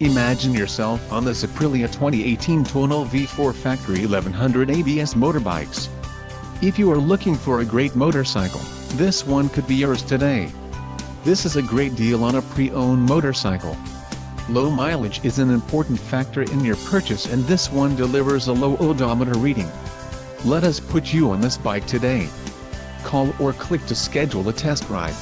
Imagine yourself on this Aprilia 2018 Tuono V4 Factory 1100 ABS motorbikes. If you are looking for a great motorcycle, this one could be yours today. This is a great deal on a pre-owned motorcycle. Low mileage is an important factor in your purchase, and this one delivers a low odometer reading. Let us put you on this bike today. Call or click to schedule a test ride.